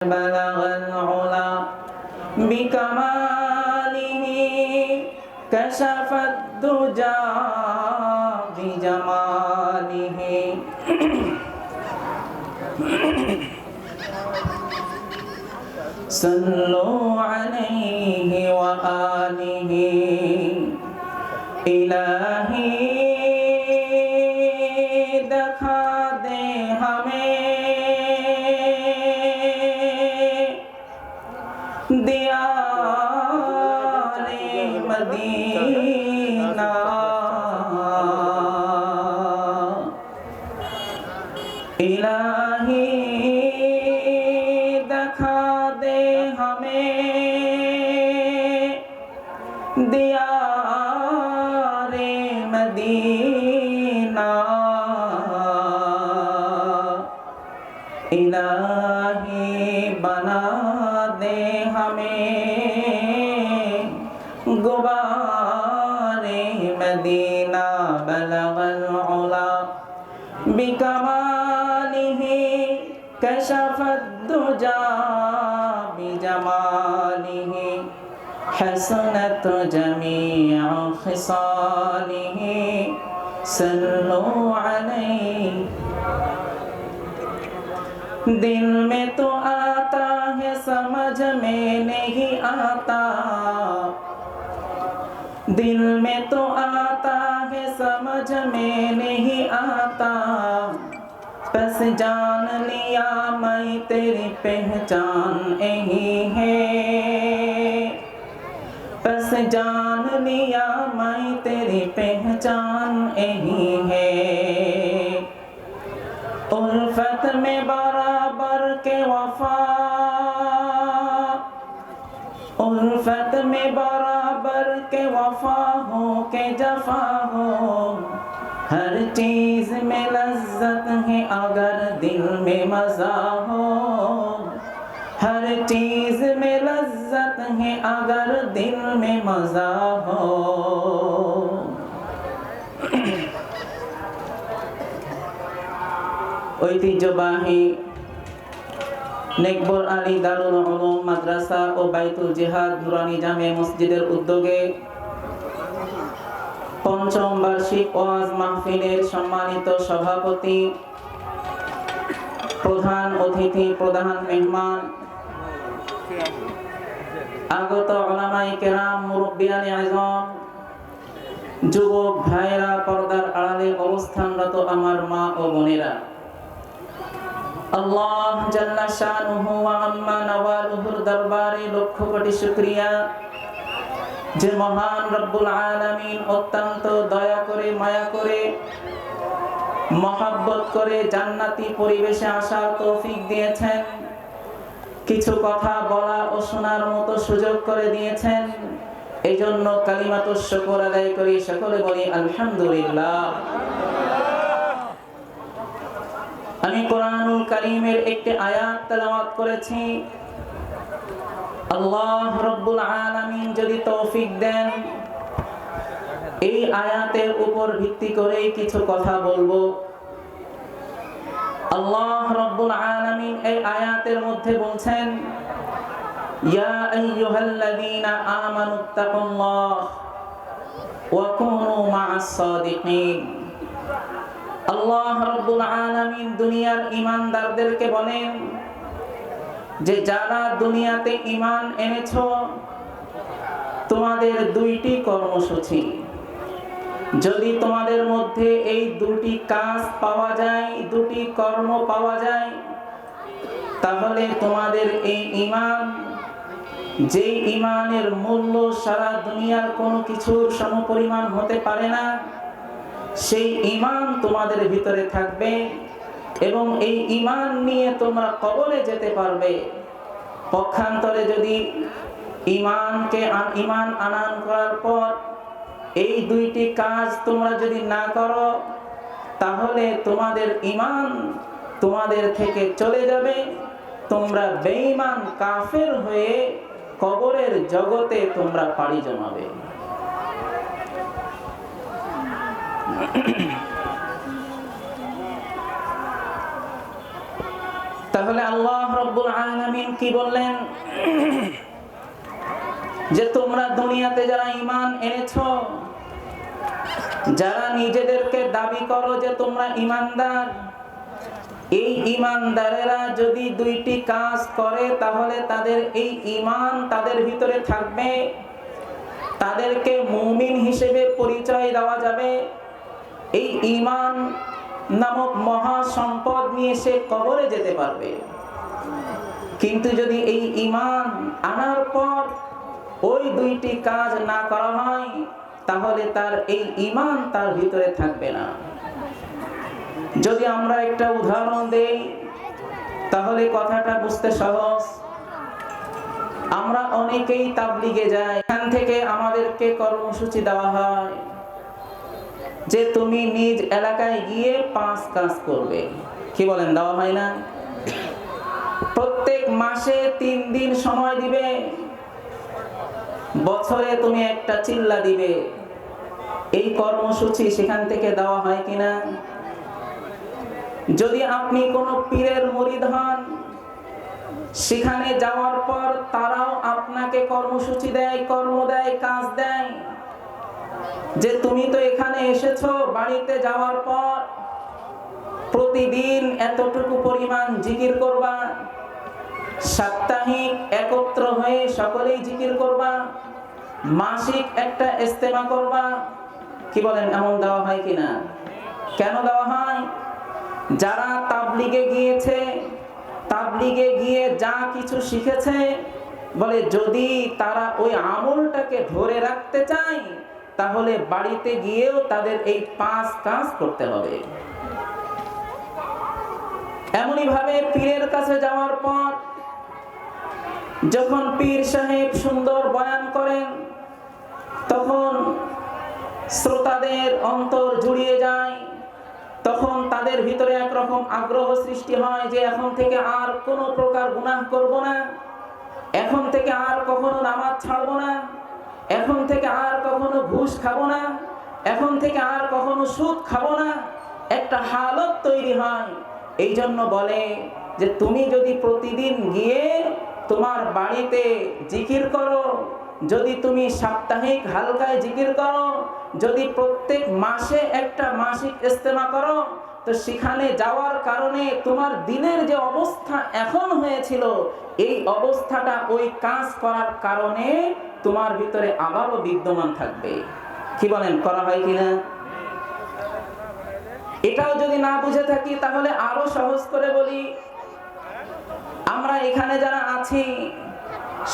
بلغ العلا بكماله كشف الدجى بجماله صلوا عليه وآله इलाही दिखा दे हमें दियारे मदीना इलाही दिखा दे हमें दियारे मदीना इलाही बना दे हमें गुबारे मदीना बलगल उला बिकमालिही कशफत दुजा बिजमालिही हसनत जमीअ खिसालिही सल्लु अलैहि दिल में तो आता है समझ में नहीं आता दिल में तो आता है समझ में नहीं आता बस जान लिया मैं तेरी पहचान यही है बस जान लिया मैं तेरी पहचान यही है उल्फत में बराबर के वफा उल्फत में बराबर के वफा हो के जफा हो हर चीज में लज्जत है अगर दिल में मजा हो हर चीज में लज्जत है अगर दिल में मजा हो ঐতিহ্যবাহী নেকবর আলী দারুল উলুম মাদ্রাসা ও বাইতুল জিহাদ নুরানি জামে মসজিদের উদ্যোগে পঞ্চম বার্ষিক ওয়াজ মাহফিলের সম্মানিত সভাপতি প্রধান অতিথি প্রধান মেহমান আগত উলামায়ে কেরাম মুরব্বিয়ানে আযম যুবক ভাইরা পর্দার আড়ালে অবস্থানরত আমার মা ও বোনেরা আল্লাহ জাল্লা শানুহু ওয়া আম্মা নওয়ালুহুর দরবারে লক্ষ কোটি শুকরিয়া যে মহান রব্বুল আলামিন অত্যন্ত দয়া করে মায়া করে মহব্বত করে জান্নাতি পরিবেশে আসার তৌফিক দিয়েছেন কিছু কথা বলা ও শোনার মতো সুযোগ করে দিয়েছেন এজন্য কালিমাতুশ শুকর আদায় করি সকলে বলি আলহামদুলিল্লাহ আমি কোরআনুল কারীমের একটি আয়াত তেলাওয়াত করেছি আল্লাহ রাব্বুল আলামিন যদি তৌফিক দেন এই আয়াতের উপর ভিত্তি করে কিছু কথা বলবো আল্লাহ রাব্বুল আলামিন এই আয়াতের মধ্যে বলছেন ইয়া আইয়ুহাল্লাযীনা আমানুত্তাকুল্লাহ ওয়া কুনু মা'আস সাদিকিন আল্লাহ রাব্বুল আলামিন দুনিয়ার ঈমানদারদেরকে বলেন যে যারা দুনিয়াতে ঈমান এনেছো তোমাদের দুইটি কর্মসূচি যদি তোমাদের মধ্যে এই দুটি কাজ পাওয়া যায় দুটি কর্ম পাওয়া যায় তাহলে তোমাদের এই ঈমান যে ঈমানের মূল্য সারা দুনিয়ার কোনো কিছুর সমপরিমাণ হতে পারে না সেই ঈমান তোমাদের ভিতরে থাকবে এবং এই ঈমান নিয়ে তোমরা কবরে যেতে পারবে পক্ষান্তরে যদি ঈমান আনয়ন করার পর এই দুইটি কাজ তোমরা যদি না করো তাহলে তোমাদের ঈমান তোমাদের থেকে চলে যাবে তোমরা বেঈমান কাফের হয়ে কবরের জগতে তোমরা পাড়ি জমাবে তাহলে আল্লাহ রব্বুল আলামিন কি বললেন? যে তোমরা দুনিয়াতে যারা ঈমান এনেছো, যারা নিজেদেরকে দাবি করো যে তোমরা ঈমানদার, এই ঈমানদারেরা যদি দুইটি কাজ করে তাহলে তাদের এই ঈমান তাদের ভিতরে থাকবে, তাদেরকে মুমিন হিসেবে পরিচয় দেওয়া যাবে। এই ঈমান নামক মহা সম্পদ নিয়ে সে কবরে যেতে পারবে। কিন্তু যদি এই ঈমান আনার পর ওই দুইটি কাজ না করা হয় তাহলে তার এই ঈমান তার ভিতরে থাকবে না। যদি আমরা একটা উদাহরণ দেই তাহলে কথাটা বুঝতে সহজ। আমরা অনেকেই তাবলীগে যাই, এখান থেকে আমাদেরকে কর্মসূচি দেওয়া হয় যে তুমি নিজ এলাকায় গিয়ে 5 কাজ করবে। কি বলেন, দেওয়া হয় না? প্রত্যেক মাসে 3 দিন সময় দিবে, বছরে তুমি একটা চিল্লা দিবে। এই কর্মসূচি সেখান থেকে দেওয়া হয় কিনা? যদি আপনি কোনো পীরের মুরিদ হন, সেখানে যাওয়ার পর তারাও আপনাকে কর্মসূচি দেয়, কর্ম দেয়, কাজ দেয় যে তুমি তো এখানে এসেছো, বাড়িতে যাওয়ার পর প্রতিদিন এতটুকু পরিমাণ জিকির করবা, সাপ্তাহিক একত্র হয়ে সকলেই জিকির করবা, মাসিক একটা ইস্তেমা করবা। কি বলেন, এমন দেওয়া হয় কিনা? কেন দেওয়া হয়? যারা তাবলীগে গিয়েছে, তাবলীগে গিয়ে যা কিছু শিখেছে, বলে যদি তারা ওই আমলটাকে ধরে রাখতে চায় তাহলে বাড়িতে গিয়েও তাদের এই 5 কাজ করতে হবে। এমনই ভাবে পীরের কাছে যাওয়ার পর যখন পীর সাহেব সুন্দর বয়ান করেন তখন শ্রোতাদের অন্তর জুড়িয়ে যায়, তখন তাদের ভিতরে একরকম আগ্রহ সৃষ্টি হয় যে এখন থেকে আর কোনো প্রকার গুনাহ করব না, এখন থেকে আর কখনো নামাজ ছাড়বো না, এখন থেকে আর কখনো ঘুষ খাবো না, এখন থেকে আর কখনো সুদ খাবো না। একটা হালত তৈরি হয়। এই জন্য বলে যে তুমি যদি প্রতিদিন গিয়ে তোমার বাড়িতে জিকির করো, যদি তুমি সাপ্তাহিক হালকায় জিকির করো, যদি প্রত্যেক মাসে একটা মাসিক ইস্তেমা করো, তো সেখানে যাওয়ার কারণে তোমার দিনের যে অবস্থা এখন হয়েছিল এই অবস্থাটা ওই কাজ করার কারণে তোমার ভিতরে আবারও বিদ্যমান থাকবে। কি বলেন, করা হয় কিনা? এটাও যদি না বুঝে থাকি তাহলে আরো সহজ করে বলি, আমরা এখানে যারা আছি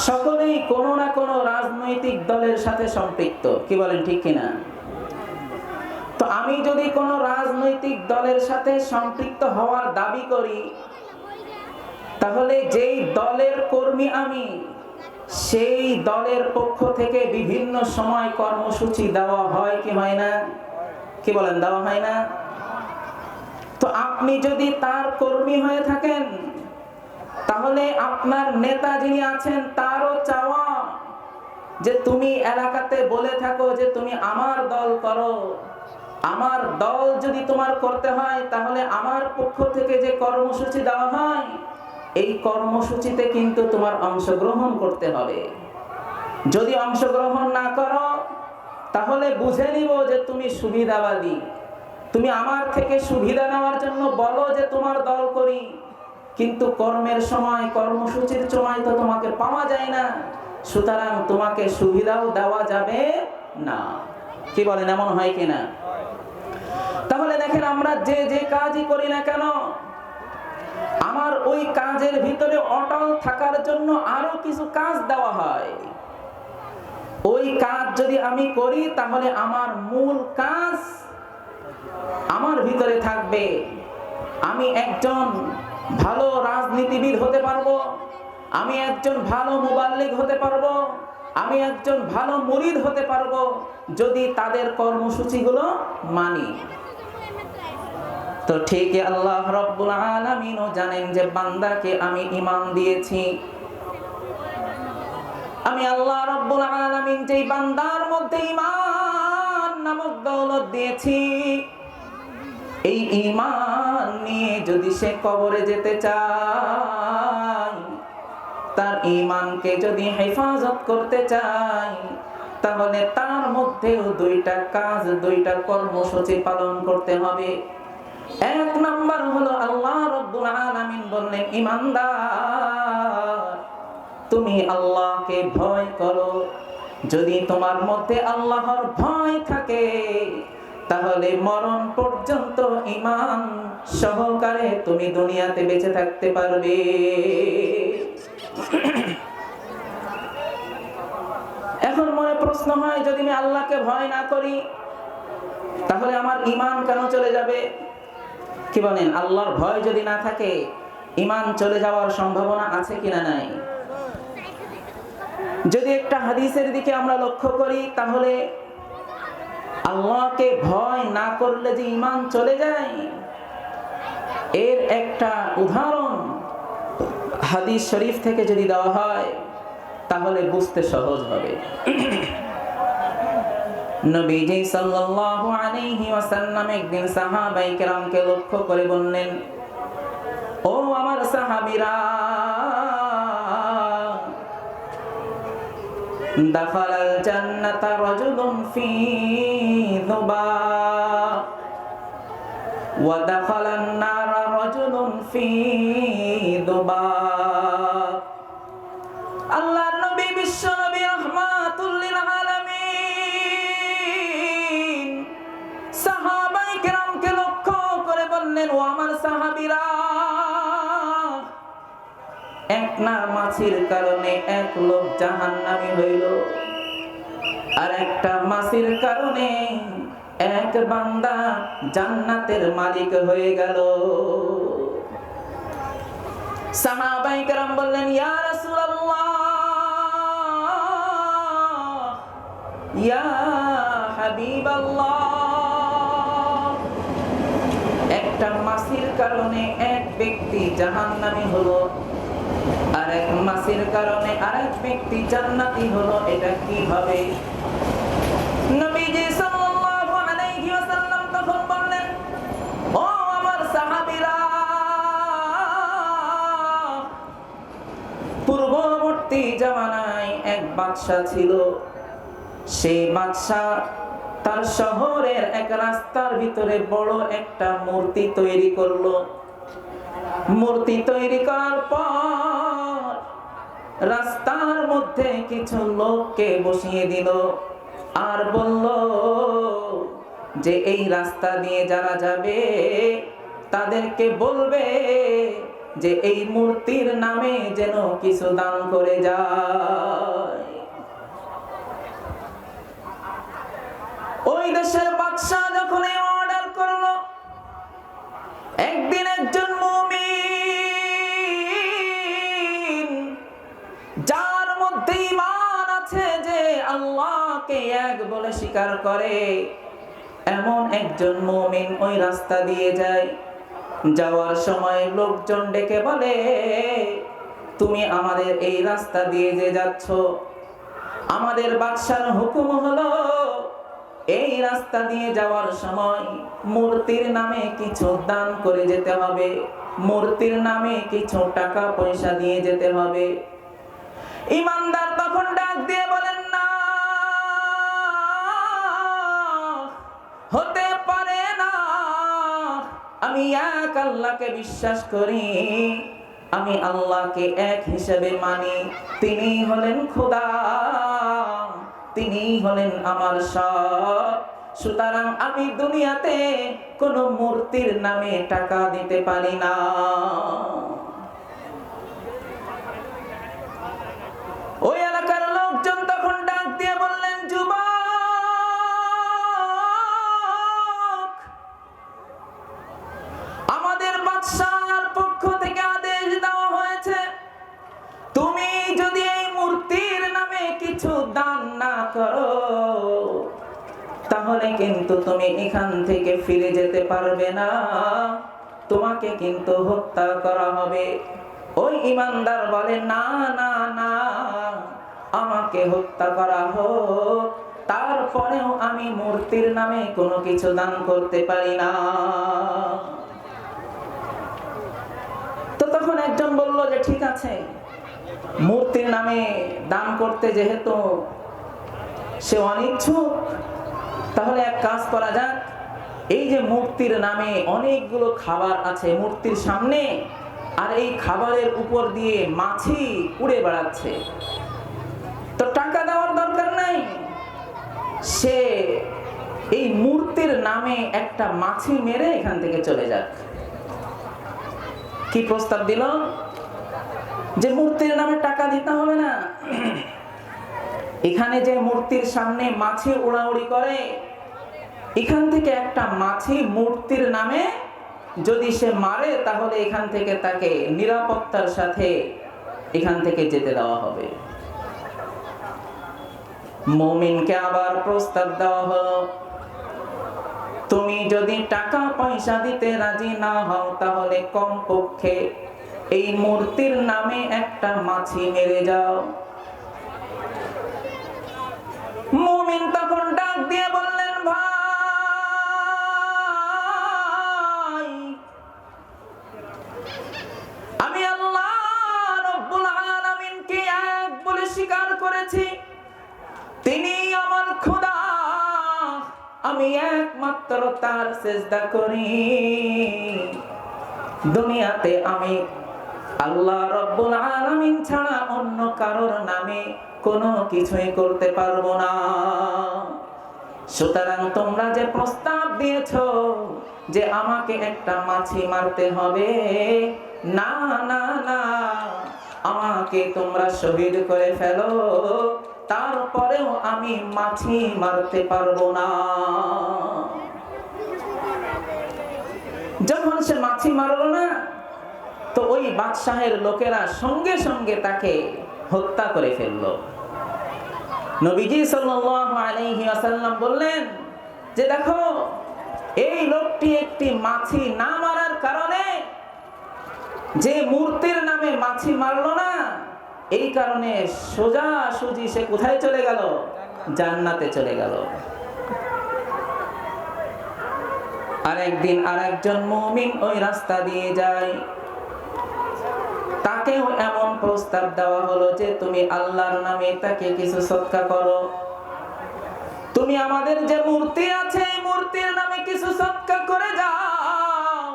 সকলেই কোনো না কোনো রাজনৈতিক দলের সাথে সম্পৃক্ত। কি বলেন, ঠিক কিনা? তো আমি যদি কোনো রাজনৈতিক দলের সাথে সম্পৃক্ত হওয়ার দাবি করি তাহলে যেই দলের কর্মী আমি, সেই দলের পক্ষ থেকে বিভিন্ন সময় কর্মসূচি দেওয়া হয় কি হয় না? কি বলেন, দেওয়া হয় না? তো আপনি যদি তার কর্মী হয়ে থাকেন তাহলে আপনার নেতা যিনি আছেন তারও চাওয়া যে তুমি এলাকাতে বলে থাকো যে তুমি আমার দল করো। আমার দল যদি তোমার করতে হয় তাহলে আমার পক্ষ থেকে যে কর্মসূচি দেওয়া হয় এই কর্মসূচিতে কিন্তু তোমার অংশগ্রহণ করতে হবে। যদি অংশগ্রহণ না করো তাহলে বুঝে নিব যে তুমি সুবিধাবাদী, তুমি আমার থেকে সুবিধা নেওয়ার জন্য বলো যে তোমার দল করি, কিন্তু কর্মের সময় কর্মসূচির সময় তো তোমাকে পাওয়া যায় না, সুতরাং তোমাকে সুবিধাও দেওয়া যাবে না। কি বলেন, এমন হয় কিনা? তাহলে দেখেন, আমরা যে যে কাজই করি না কেন আমার ওই কাজের ভিতরে অটল থাকার জন্য আরো কিছু কাজ দেওয়া হয়। ওই কাজ যদি আমি করি তাহলে আমার মূল কাজ আমার ভিতরে থাকবে। আমি একজন ভালো রাজনীতিবিদ হতে পারবো, আমি একজন ভালো মুবাল্লিগ হতে পারবো, আমি একজন ভালো মুরিদ হতে পারবো যদি তাদের কর্মসূচিগুলো মানি। তো ঠিক আল্লাহ রাব্বুল আলামিনও জানেন যে বান্দাকে আমি ঈমান দিয়েছি। আমি আল্লাহ রাব্বুল আলামিন যেই বান্দার মধ্যে ঈমান নামক দৌলত দিয়েছি, এই ঈমান নিয়ে যদি সে কবরে যেতে চায় তার ঈমানকে যদি হেফাজত করতে চায়, তাহলে তার মধ্যেও দুইটা কাজ, দুইটা কর্মসূচি পালন করতে হবে। এক নাম্বার হলো আল্লাহ রাব্বুল আলামিন বললেন, ঈমানদার তুমি আল্লাহকে ভয় করো। যদি তোমার মধ্যে আল্লাহর ভয় থাকে, তাহলে মরণ পর্যন্ত ঈমান সহকারে তুমি দুনিয়াতে বেঁচে থাকতে পারবে। এখন মনে প্রশ্ন হয়, যদি আমি আল্লাহকে ভয় না করি, তাহলে আমার ঈমান কেন চলে যাবে? কি বলেন? আল্লাহর ভয় যদি না থাকে, ঈমান চলে যাওয়ার সম্ভাবনা আছে কিনা নাই? যদি একটা হাদিসের দিকে আমরা লক্ষ্য করি, তাহলে আল্লাহকে ভয় না করলে যে ঈমান চলে যায়, এর একটা উদাহরণ হাদিস শরীফ থেকে যদি দেওয়া হয়, তাহলে বুঝতে সহজ হবে। নবীজি সাল্লাল্লাহু আলাইহি ওয়াসাল্লাম একদিন সাহাবায়ে কেরামকে লক্ষ্য করে বললেন, ও আমার সাহাবীরা, দাখালাল জান্নাতা রাজুলুন ফি যুবাব ওয়া দাখালান নারা রাজুলুন ফি যুবাব। আল্লাহর নবী, বিশ্ব নবী রাহমাতুল লিল আলামিন সাহাবায়ে কেরামকে লক্ষ্য করে বললেন, ও আমার সাহাবীরা, এক না মাছির কারণে এক লোক জাহান্নামী হইল, আর একটা মাছির কারণে এক বান্দা জান্নাতের মালিক হয়ে গেল। সাহাবায়ে কেরাম বললেন, ইয়া রাসূলুল্লাহ, ইয়া হাবিবাল্লাহ, একটা মাছির কারণে এক ব্যক্তি জাহান্নামী হলো, আর এক মাছির কারণে আরেক ব্যক্তি জান্নাতি হলো, এটা কিভাবে? নবীজি সাল্লাল্লাহু আলাইহি ওয়াসাল্লাম তখন বললেন, ও আমার সাহাবীরা, পূর্ববর্তী জামানায় এক বাদশা ছিল। সেই বাদশা তার শহরের এক রাস্তার ভিতরে বড় একটা মূর্তি তৈরি করলো। মূর্তি তৈরি করার পর রাস্তার মধ্যে কিছু লোককে বসিয়ে দিল, আর বলল যে এই রাস্তা দিয়ে যারা যাবে তাদেরকে বলবে যে এই মূর্তির নামে যেন কিছু দান করে যায়। ওই দেশের বাদশা যখন এই অর্ডার করলো, একদিন একজন মুমিন যার মধ্যে ঈমান আছে, যে আল্লাহকে এক বলে স্বীকার করে, এমন একজন মুমিন ওই রাস্তা দিয়ে যায়। যাওয়ার সময় লোকজন ডেকে বলে, তুমি আমাদের এই রাস্তা দিয়ে যে যাচ্ছ, আমাদের বাদশার হুকুম হলো এই রাস্তা দিয়ে যাওয়ার সময় মূর্তির নামে কিছু দান করে যেতে হবে, মূর্তির নামে কিছু টাকা পয়সা দিয়ে যেতে হবে। ঈমানদার তখন ডাক দিয়ে বলেন, না, হতে পারে না, আমি এক আল্লাহকে বিশ্বাস করি, আমি আল্লাহকে এক হিসেবে মানি, তিনি হলেন খোদা, তিনি হলেন আমার সব। সুতরাং আমি দুনিয়াতে কোনো মূর্তির নামে টাকা দিতে পারি না। ওই এলাকার লোকজন তখন ডাক দিয়ে বললেন, যুবক, আমাদের বাদশার পক্ষ থেকে আদেশ দেওয়া হয়েছে, তুমি যদি এই মূর্তির নামে কিছু দান না করো, তাহলে কিন্তু তুমি এখান থেকে ফিরে যেতে পারবে না, তোমাকে কিন্তু হত্যা করা হবে। ওই ঈমানদার বলে, না না না, আমাকে হত্যা করা হোক, তারপরেও আমি মূর্তির নামে কোনো কিছু দান করতে পারি না। তো তখন একজন বলল যে ঠিক আছে, মূর্তির নামে দান করতে যেহেতু সে অনিচ্ছুক, তাহলে এক কাজ করা যাক, এই যে মূর্তির নামে অনেকগুলো খাবার আছে মূর্তির সামনে, আর এই খাবারের উপর দিয়ে মাছি উড়ে বেড়াচ্ছে, তো টাকা দেওয়ার দরকার নাই, সে এই মূর্তির নামে একটা মাছি মেরে এখান থেকে চলে যাক। কি প্রস্তাব দিল? যে মূর্তির নামে টাকা দিতে হবে না, এখানে যে মূর্তির সামনে মাছি উড়াউড়ি করে, এখান থেকে একটা মাছি মূর্তির নামে যদি সে মারে, তাহলে এখান থেকে তাকে নিরাপত্তার সাথে এখান থেকে যেতে দেওয়া হবে। মুমিনকে আবার প্রস্তাব দেওয়া হলো, তুমি যদি টাকা পয়সা দিতে রাজি না হও, তাহলে কমপক্ষে এই মূর্তির নামে একটা মাছি মেরে যাও। মুমিন তখন ডাক দিয়ে বললেন, ভাই, আমি আল্লাহ রব্বুল আলামিনকে এক বলে স্বীকার করেছি, তিনি আমার খোদা, আমি একমাত্র তার সিজদা করি। দুনিয়াতে আমি আল্লাহ রব্বুল আলামিন ছাড়া অন্য কারোর নামে কোনো কিছুই করতে পারবো না। সুতরাং তোমরা যে প্রস্তাব দিয়েছো যে আমাকে একটা মাছি মারতে হবে, না না না, আমাকে তোমরা শহীদ করে ফেলো, তারপরেও আমি মাছি মারতে পারবো না। যখন সে মাছি মারলো না, তো ওই বাদশাহের লোকেরা সঙ্গে সঙ্গে তাকে হত্যা করে ফেললো। নবীজি সাল্লাল্লাহু আলাইহি ওয়াসাল্লাম বললেন যে দেখো, এই লোকটি একটি মাছি না মারার কারণে, যে মূর্তির নামে মাছি মারলো না, এই কারণে সোজাসুজি সে কোথায় চলে গেল? জান্নাতে চলে গেল। আরেকদিন আরেকজন মুমিন ওই রাস্তা দিয়ে যায়, তাকেও এমন প্রস্তাব দেওয়া হলো যে তুমি আল্লাহর নামে তাকে কিছু সদকা করো, তুমি আমাদের যে মূর্তি আছে এই মূর্তির নামে কিছু সদকা করে যাও,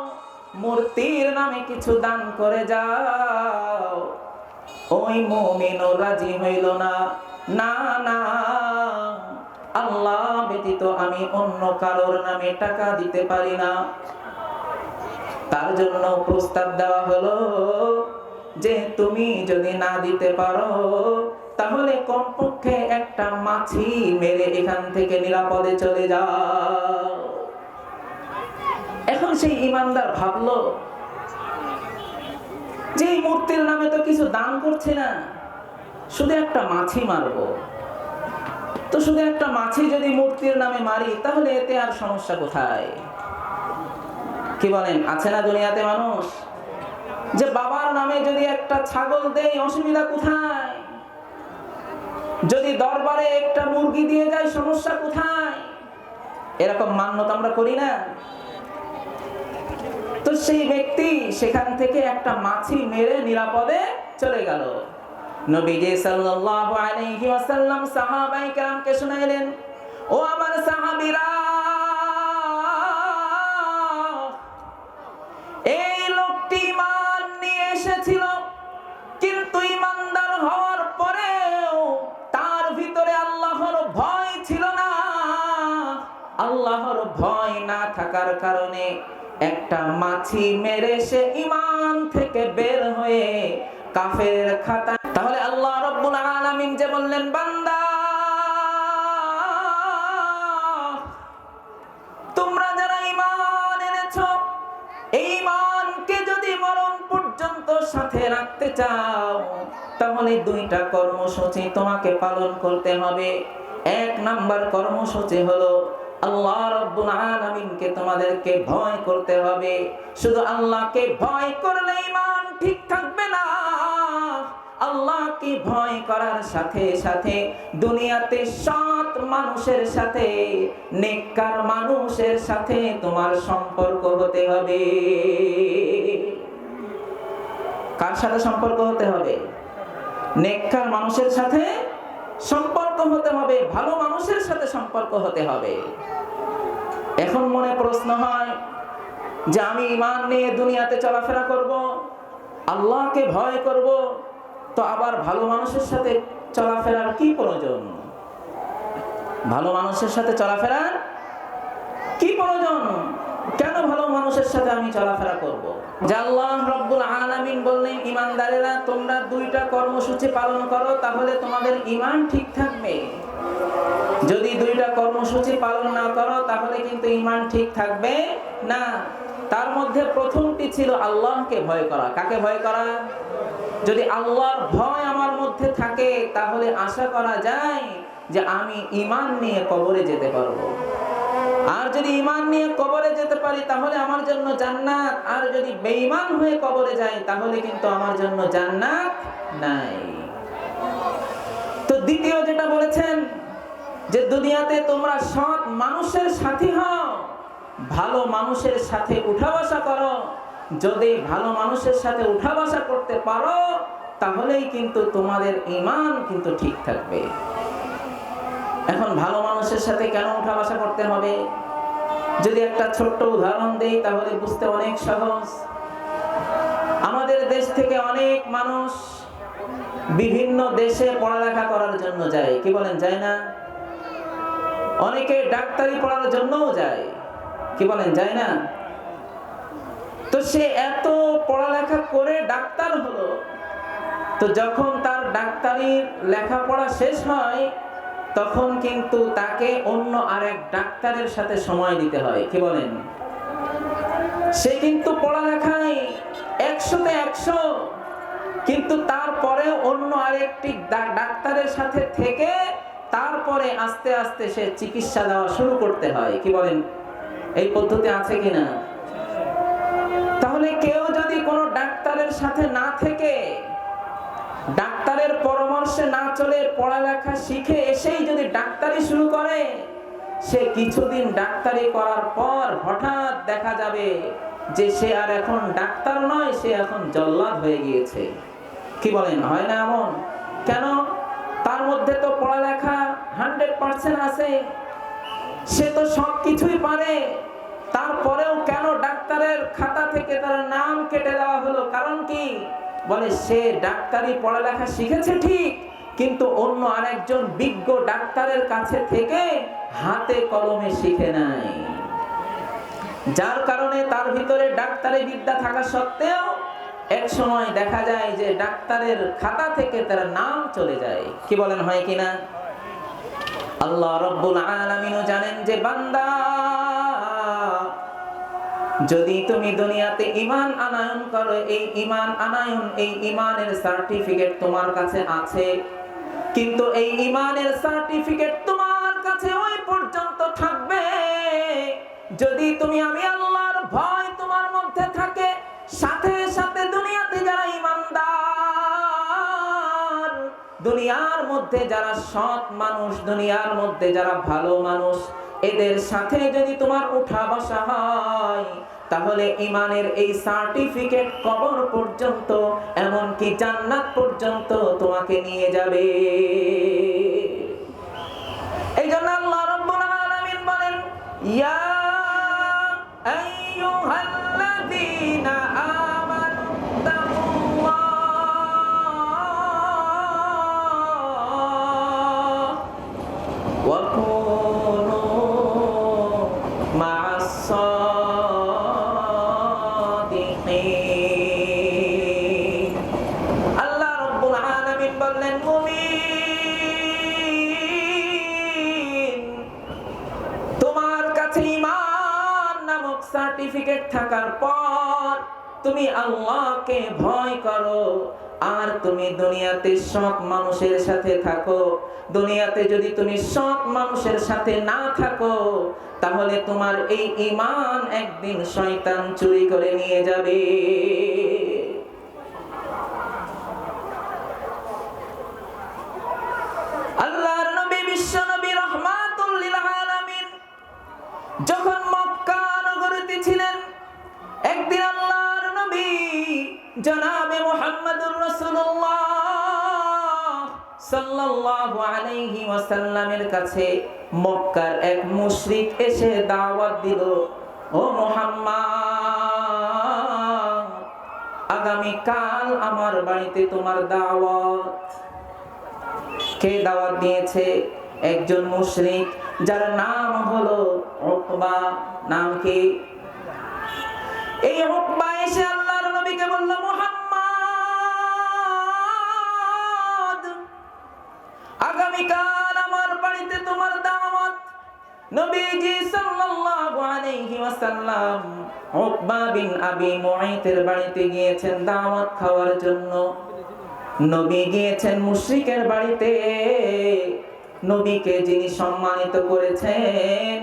মূর্তির নামে কিছু দান করে যাও। ওই মুমিনও রাজি হইল না, না না, আল্লাহ ব্যতীত আমি অন্য কারোর নামে টাকা দিতে পারি না। তার জন্য প্রস্তাব দেওয়া হলো যে তুমি যদি না দিতে পারো, তাহলে কমপক্ষে একটা মাছি মেরে এখান থেকে নিরাপদে চলে যাও। এখন সেই ইমানদার ভাবলো যে এই মূর্তির নামে তো কিছু দান করছে না, শুধু একটা মাছি মারবো, তো শুধু একটা মাছি যদি মূর্তির নামে মারি, তাহলে এতে আর সমস্যা কোথায়? কি বলেন? আছে না দুনিয়াতে মানুষ যে বাবার নামে যদি একটা ছাগল দেয়, অসুবিধা কোথায়? যদি দরবারে একটা মুরগি দিয়ে যায়, সমস্যা কোথায়? এরকম মান্যতা আমরা করি না? তো সেই ব্যক্তি সেখান থেকে একটা মাছি মেরে নিরাপদে চলে গেল। নবীজি সাল্লাল্লাহু আলাইহি ওয়াসাল্লাম সাহাবায়ে কেরামকে শুনাইলেন, ও আমার সাহাবীরা, এই লোকটি ঈমান নিয়ে এসেছিল, কিন্তু ঈমানদার হওয়ার পরেও তার ভিতরে আল্লাহর ভয় ছিল না। আল্লাহর ভয় না থাকার কারণে একটা মাছি মেরে সে ঈমান থেকে বের হয়ে কাফের খাতা। তাহলে আল্লাহ রাব্বুল আলামিন যে বললেন, বান্দা, তোমরা যারা ঈমান এনেছো, এই ঈমানকে যদি মরণ পর্যন্ত সাথে রাখতে চাও, তাহলে দুইটা কর্মসূচি তোমাকে পালন করতে হবে। এক নাম্বার কর্মসূচি হলো আল্লাহ রাব্বুল আলামিনকে তোমাদেরকে ভয় করতে হবে। শুধু আল্লাহকে ভয় করলে ঈমান ঠিক থাকবে না, আল্লাহকে ভয় করার সাথে সাথে দুনিয়াতে সৎ মানুষের সাথে, নেককার মানুষের সাথে তোমার সম্পর্ক হতে হবে। কার সাথে সম্পর্ক হতে হবে? নেককার মানুষের সাথে সম্পর্ক হতে হবে, ভালো মানুষের সাথে সম্পর্ক হতে হবে। এখন মনে প্রশ্ন হয় যে আমি ঈমান নিয়ে দুনিয়াতে চলাফেরা করব, আল্লাহকে ভয় করব, তো আবার ভালো মানুষের সাথে চলাফেরার কি প্রয়োজন? ভালো মানুষের সাথে চলাফেরার কি প্রয়োজন? কেন ভালো মানুষের সাথে আমি চলাফেরা করব? যে আল্লাহ রাব্বুল আলামিন বললেন, ঈমানদারেরা তোমরা দুইটা কর্মসূচি পালন করো, তাহলে তোমাদের ঈমান ঠিক থাকবে। যদি দুইটা কর্মসূচি পালন না করো তাহলে কিন্তু ঈমান ঠিক থাকবে না। তার মধ্যে প্রথমটি ছিল আল্লাহকে ভয় করা। কাকে ভয় করা? যদি আল্লাহর ভয় আমার মধ্যে থাকে তাহলে আশা করা যায় যে আমি ঈমান নিয়ে কবরে যেতে পারবো। আর যদি ঈমান নিয়ে কবরে যেতে পারি তাহলে আমার জন্য জান্নাত, আর যদি বেঈমান হয়ে কবরে যাই তাহলে কিন্তু আমার জন্য জান্নাত নাই। তো দ্বিতীয় যেটা বলেছেন যে দুনিয়াতে তোমরা সৎ মানুষের সাথী হও, ভালো মানুষের সাথে উঠা বসা করো। যদি ভালো মানুষের সাথে উঠা বসা করতে পারো তাহলেই কিন্তু তোমাদের ঈমান কিন্তু ঠিক থাকবে। এখন ভালো মানুষের সাথে কেন উঠা বসা করতে হবে? যদি একটা ছোট্ট উদাহরণ দেই তাহলে বুঝতে অনেক সহজ। আমাদের দেশ থেকে অনেক মানুষ বিভিন্ন দেশে পড়ালেখা করার জন্য যায়, কি বলেন যায় না? অনেকে ডাক্তারি পড়ার জন্যও যায়, কি বলেন যায় না? তো সে এত পড়ালেখা করে ডাক্তার হলো, তো যখন তার ডাক্তারির লেখাপড়া শেষ হয় তখন কিন্তু তাকে অন্য আরেক ডাক্তারের সাথে সময় দিতে হয়, কি বলেন? সে কিন্তু পড়ালেখায় 100-তে 100, কিন্তু তারপরে অন্য আরেকটি ডাক্তারের সাথে থেকে তারপরে আস্তে আস্তে সে চিকিৎসা দেওয়া শুরু করতে হয়, কি বলেন? এই পদ্ধতি আছে কিনা? তাহলে কেউ যদি কোনো ডাক্তারের সাথে না থেকে, ডাক্তারের পরামর্শে না চলে, পড়ালেখা শিখে এসেই যদি ডাক্তারি শুরু করে, সে কিছুদিন ডাক্তারি করার পর হঠাৎ দেখা যাবে যে সে আর এখন ডাক্তার নয়, সে এখন জল্লাদ হয়ে গিয়েছে, কি বলেন? হয় না এমন? কেন? তার মধ্যে তো পড়ালেখা 100% আছে, সে তো সব কিছুই পারে, তারপরেও কেন ডাক্তারের খাতা থেকে তার নাম কেটে দেওয়া হলো? কারণ কি? বলে সে ডাক্তারি পড়ালেখা শিখেছে ঠিক, কিন্তু অন্য আরেকজন বিজ্ঞ ডাক্তারের কাছে থেকে হাতে কলমে শিখে নাই, যার কারণে তার ভিতরে ডাক্তারি বিদ্যা থাকা সত্ত্বেও এক সময় দেখা যায় যে ডাক্তারের খাতা থেকে তার নাম চলে যায়, কি বলেন? হয় কিনা? আল্লাহ রাব্বুল আলামিনও জানেন যে বান্দা, যদি তুমি দুনিয়াতে ঈমান আনয়ন করো, এই ঈমান আনয়ন, এই ঈমানের সার্টিফিকেট তোমার কাছে আছে, কিন্তু এই ঈমানের সার্টিফিকেট তোমার কাছে ওই পর্যন্ত থাকবে যদি তুমি আমি আল্লাহর ভয় তোমার মধ্যে থাকে। সাথে সাথে দুনিয়াতে যারা ঈমানদার, দুনিয়ার মধ্যে যারা সৎ মানুষ, দুনিয়ার মধ্যে যারা ভালো মানুষ, এদের সাথে যদি তোমার উঠা বসা হয় তাহলে ঈমানের এই সার্টিফিকেট কবর পর্যন্ত, এমনকি জান্নাত পর্যন্ত তোমাকে নিয়ে যাবে। এই জন্য আল্লাহ রাব্বুল আলামিন বলেন, ইয়া আইয়ুহাল্লাযীনা আমানু তাকুল্লাহ ওয়া কুনু মা'আস সাদিকিন। আল্লাহ রাব্বুল আলামিন বললেন, মুমিন, তোমার কাছে ঈমান নামক সার্টিফিকেট থাকার পর তুমি আল্লাহকে ভয় করো, আর তুমি দুনিয়াতে সৎ মানুষের সাথে থাকো। দুনিয়াতে যদি তুমি সৎ মানুষের সাথে না থাকো তাহলে তোমার এই ঈমান একদিন শয়তান চুরি করে নিয়ে যাবে। আল্লাহর নবী বিশ্ব নবী রাহমাতুল লিল আলামিন যখন মক্কা নগরীতে ছিলেন, একদিন আল্লাহর নবী জনাবে মুহাম্মদুর রাসূলুল্লাহ সাল্লাল্লাহু আলাইহি ওয়াসাল্লামের কাছে মক্কার এক মুশরিক এসে দাওয়াত দিল, ও মুহাম্মদ, আগামী কাল আমার বাড়িতে তোমার দাওয়াত। কে দাওয়াত দিয়েছে? একজন মুশরিক যার নাম হলো উকবা। নাম কি? এই উকবা এসে আল্লাহর নবীকে বলল, মুহাম্মদ, আগামীকাল আমার বাড়িতে তোমার দাওয়াত। নবীজি সাল্লাল্লাহু আলাইহি ওয়াসাল্লাম উকবা বিন আবি মুআইতের বাড়িতে গিয়েছেন দাওয়াত খাওয়ার জন্য। নবী গিয়েছেন মুশরিকের বাড়িতে। নবীকে যিনি সম্মানিত করেছেন,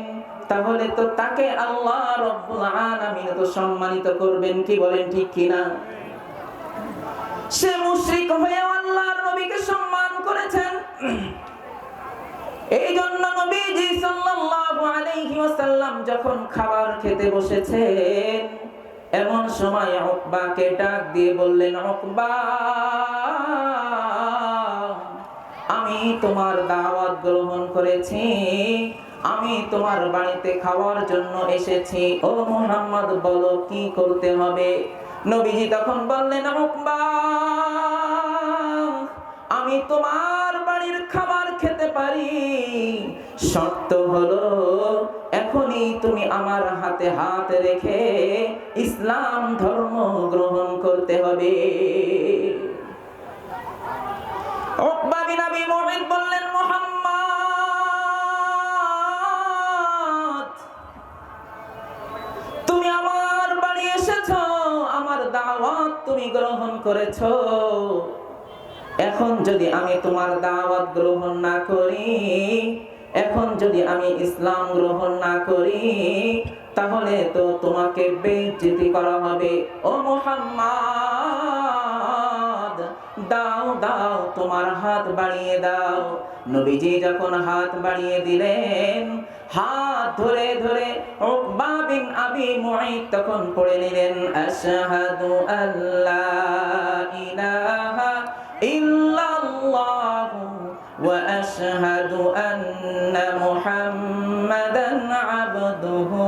তাহলে তো তাকে আল্লাহ রাব্বুল আলামিন তো সম্মানিত করবেন, কি বলেন ঠিক কিনা? সে মুশরিক হয়ে আল্লাহর নবীকে সম্মান করেছেন। এই জন্য নবীজি সাল্লাল্লাহু আলাইহি ওয়াসাল্লাম যখন খাবার খেতে বসেছেন, এমন সময় উকবাকে ডাক দিয়ে বললেন, উকবা, আমি তোমার দাওয়াত গ্রহণ করেছি, আমি তোমার বাড়িতে খাওয়ার জন্য এসেছি। ও মুহাম্মদ, বলো কি করতে হবে? নবীজি তখন বললেন, উকবা, আমি তোমার বাড়ির খাবার খেতে পারি, শর্ত হলো এখনই তুমি আমার হাতে হাত রেখে ইসলাম ধর্ম গ্রহণ করতে হবে। উকবা বিন আবি মুআইত বললেন, মুহাম্মদ, তুমি আমার বাড়ি এসেছো, আমার দাওয়াত তুমি গ্রহণ করেছো। এখন যদি আমি তোমার দাওয়াত গ্রহণ না করি, এখন যদি আমি ইসলাম গ্রহণ না করি, তাহলে তো তোমাকে বেইজ্জতি করা হবে। ও মুহাম্মদ, দাও দাও, তোমার হাত বাড়িয়ে দাও। নবীজি যখন হাত বাড়িয়ে দিলেন, হাত ধরে ধরে উকবা বিন আবি মুআইত তখন পড়ে নিলেন, আশহাদু আল্লা ইলাহা ইল্লাল্লাহু ওয়া আশহাদু আন্না মুহাম্মাদান আবদুহু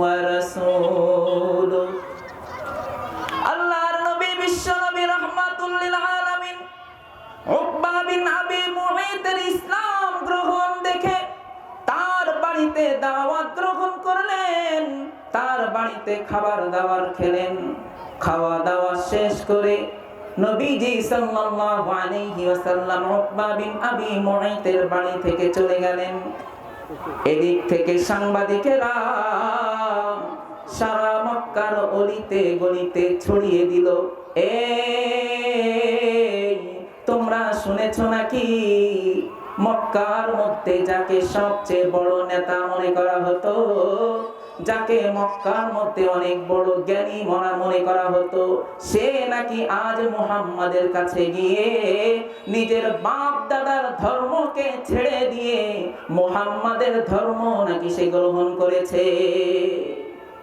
ওয়া রাসূলুহু। আল্লাহর নবী বিশ্বনবী রাহমাতুল লিল আলামিন উকবা বিন আবি মুআইতের ইসলাম গ্রহণ দেখে তার বাড়িতে দাওয়াত গ্রহণ করলেন, তার বাড়িতে খাবার দাবার খেলেন। খাওয়া দাওয়া শেষ করে নবীজি সাল্লাল্লাহু আলাইহি ওয়াসাল্লাম উকবা বিন আবি মুআইতের বাড়ি থেকে চলে গেলেন। এদিক থেকে সাংবাদিকেরা সারা মক্কার অলিতে গলিতে ছড়িয়ে দিল, এই তোমরা শুনেছো নাকি মক্কার মধ্যে যাকে সবচেয়ে বড় নেতা মনে করা হতো, যাকে মক্কার মধ্যে অনেক বড় জ্ঞানী মনে করা হতো, সে নাকি আজ মুহাম্মাদের কাছে গিয়ে নিজের বাপ দাদার ধর্মকে ছেড়ে দিয়ে মুহাম্মাদের ধর্ম নাকি সে গ্রহণ করেছে।